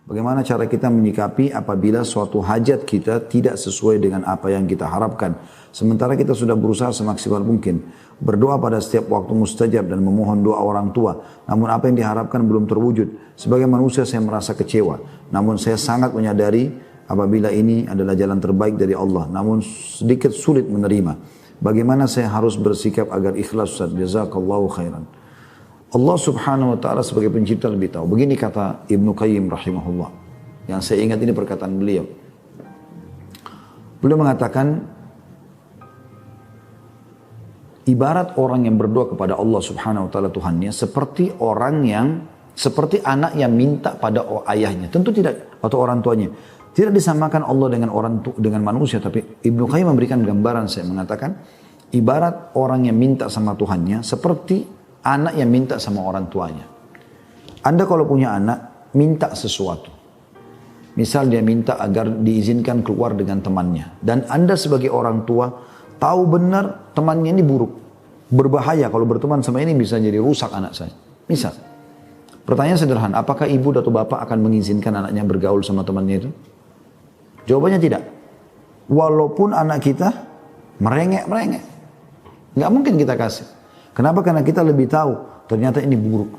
Bagaimana cara kita menyikapi apabila suatu hajat kita tidak sesuai dengan apa yang kita harapkan. Sementara kita sudah berusaha semaksimal mungkin. Berdoa pada setiap waktu mustajab dan memohon doa orang tua. Namun apa yang diharapkan belum terwujud. Sebagai manusia saya merasa kecewa. Namun saya sangat menyadari apabila ini adalah jalan terbaik dari Allah. Namun sedikit sulit menerima. Bagaimana saya harus bersikap agar ikhlas, Ustaz? Jazakallahu khairan. Allah subhanahu wa ta'ala sebagai pencipta lebih tahu. Begini kata Ibnu Qayyim rahimahullah. Yang saya ingat ini perkataan beliau. Beliau mengatakan, ibarat orang yang berdoa kepada Allah subhanahu wa ta'ala Tuhannya, seperti seperti anak yang minta pada ayahnya. Tentu tidak, atau orang tuanya. Tidak disamakan Allah dengan manusia, tapi Ibnu Qayyim memberikan gambaran, saya mengatakan, ibarat orang yang minta sama Tuhannya, seperti anak yang minta sama orang tuanya. Anda kalau punya anak, minta sesuatu. Misal dia minta agar diizinkan keluar dengan temannya. Dan Anda sebagai orang tua, tahu benar temannya ini buruk. Berbahaya, kalau berteman sama ini bisa jadi rusak anak saya. Misal, pertanyaan sederhana, apakah ibu atau bapak akan mengizinkan anaknya bergaul sama temannya itu? Jawabannya tidak. Walaupun anak kita merengek. Nggak mungkin kita kasih. Kenapa? Karena kita lebih tahu ternyata ini buruk.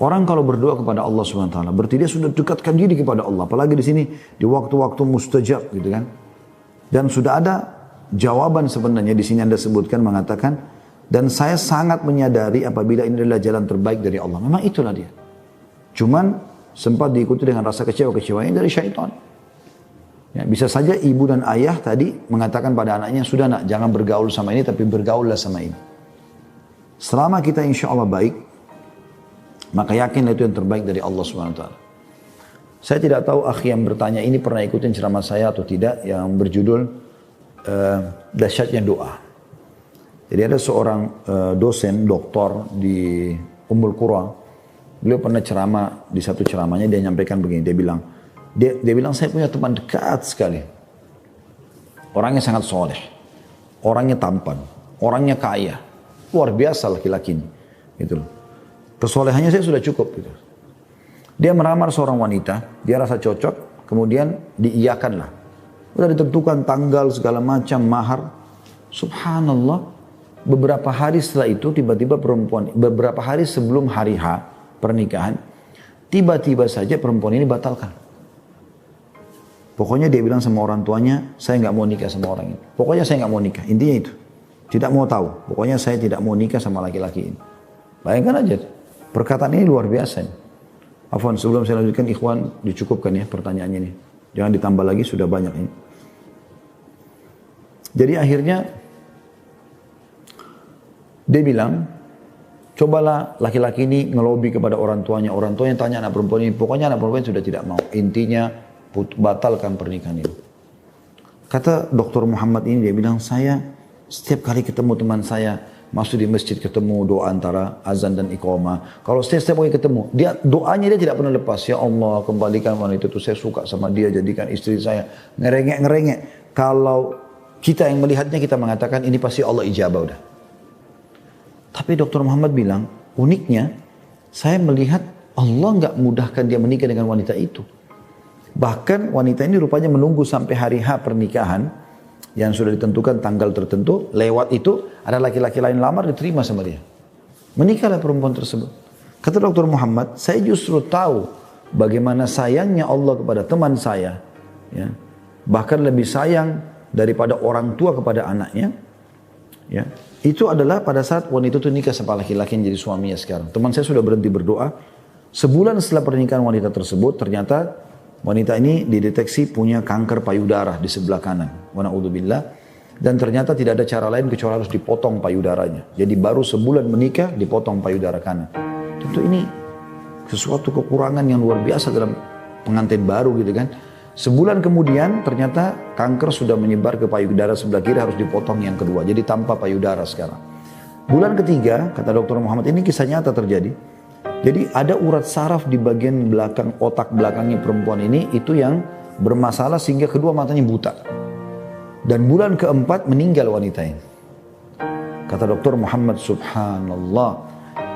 Orang kalau berdoa kepada Allah SWT, berarti dia sudah dekatkan diri kepada Allah. Apalagi di sini di waktu-waktu mustajab, gitu kan? Dan sudah ada jawaban sebenarnya di sini Anda sebutkan mengatakan, dan saya sangat menyadari apabila ini adalah jalan terbaik dari Allah. Memang itulah dia. Cuman sempat diikuti dengan rasa kecewa dari syaitan. Ya, bisa saja ibu dan ayah tadi mengatakan pada anaknya, sudah nak, jangan bergaul sama ini, tapi bergaullah sama ini. Selama kita insya Allah baik, maka yakinlah itu yang terbaik dari Allah SWT. Saya tidak tahu akhi yang bertanya ini pernah ikutin ceramah saya atau tidak, yang berjudul Dahsyatnya Doa. Jadi ada seorang dosen, doktor di Ummul Qura. Beliau pernah ceramah, di satu ceramahnya dia nyampaikan begini, dia bilang saya punya teman dekat sekali. Orangnya sangat soleh, orangnya tampan, orangnya kaya. Luar biasa laki-laki ini. Gitu loh. Kesolehannya saya sudah cukup. Gitu. Dia melamar seorang wanita, dia rasa cocok, kemudian diiyakanlah. Udah ditentukan tanggal segala macam, mahar. Subhanallah, beberapa hari setelah itu tiba-tiba perempuan, beberapa hari sebelum hari H pernikahan, tiba-tiba saja perempuan ini batalkan. Pokoknya dia bilang sama orang tuanya, saya nggak mau nikah sama orang ini. Pokoknya saya nggak mau nikah. Intinya itu. Tidak mau tahu. Pokoknya saya tidak mau nikah sama laki-laki ini. Bayangkan aja. Perkataan ini luar biasa. Afwan, sebelum saya lanjutkan, ikhwan, dicukupkan ya pertanyaannya ini. Jangan ditambah lagi, sudah banyak ini. Jadi akhirnya, dia bilang, cobalah laki-laki ini ngelobi kepada orang tuanya. Orang tuanya tanya anak perempuan ini. Pokoknya anak perempuan sudah tidak mau. Intinya, batalkan pernikahan ini. Kata Dr. Muhammad ini, dia bilang, saya setiap kali ketemu teman saya, masuk di masjid ketemu doa antara azan dan iqamah. Kalau setiap kali ketemu, doanya dia tidak pernah lepas. Ya Allah, kembalikan wanita itu, saya suka sama dia, jadikan istri saya. Ngerengek. Kalau kita yang melihatnya, kita mengatakan ini pasti Allah ijabah udah. Tapi Dr. Muhammad bilang, uniknya, saya melihat Allah nggak mudahkan dia menikah dengan wanita itu. Bahkan wanita ini rupanya menunggu sampai hari H pernikahan, yang sudah ditentukan tanggal tertentu, lewat itu ada laki-laki lain lamar, diterima sama dia. Menikahlah perempuan tersebut. Kata Dr. Muhammad, saya justru tahu bagaimana sayangnya Allah kepada teman saya. Ya. Bahkan lebih sayang daripada orang tua kepada anaknya. Ya. Itu adalah pada saat wanita itu nikah sama laki-laki yang jadi suaminya sekarang. Teman saya sudah berhenti berdoa. Sebulan setelah pernikahan wanita tersebut, ternyata wanita ini dideteksi punya kanker payudara di sebelah kanan. Wa na'udzubillah. Dan ternyata tidak ada cara lain kecuali harus dipotong payudaranya. Jadi baru sebulan menikah dipotong payudara kanan. Tentu ini sesuatu kekurangan yang luar biasa dalam pengantin baru gitu kan. Sebulan kemudian ternyata kanker sudah menyebar ke payudara sebelah kiri, harus dipotong yang kedua. Jadi tanpa payudara sekarang. Bulan ketiga, kata Dr. Muhammad, ini kisah nyata terjadi. Jadi ada urat saraf di bagian belakang, otak belakangnya perempuan ini, itu yang bermasalah sehingga kedua matanya buta. Dan bulan keempat meninggal wanita ini. Kata Dr. Muhammad, subhanallah,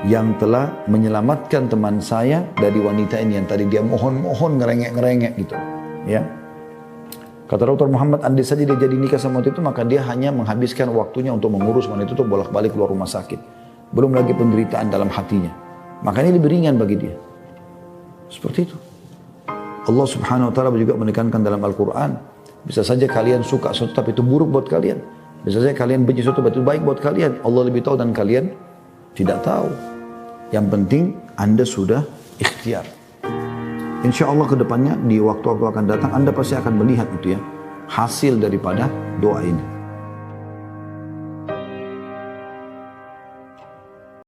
yang telah menyelamatkan teman saya dari wanita ini yang tadi dia mohon-mohon ngerengek-ngerengek gitu. Ya. Kata Dr. Muhammad, andai saja dia jadi nikah sama wanita itu, maka dia hanya menghabiskan waktunya untuk mengurus wanita itu bolak-balik keluar rumah sakit. Belum lagi penderitaan dalam hatinya. Makanya lebih ringan bagi dia. Seperti itu. Allah Subhanahu wa taala juga menekankan dalam Al-Qur'an, bisa saja kalian suka sesuatu tapi itu buruk buat kalian. Bisa saja kalian benci sesuatu tapi itu baik buat kalian. Allah lebih tahu dan kalian tidak tahu. Yang penting Anda sudah ikhtiar. Insya Allah ke depannya di waktu-waktu akan datang Anda pasti akan melihat itu ya, hasil daripada doa ini.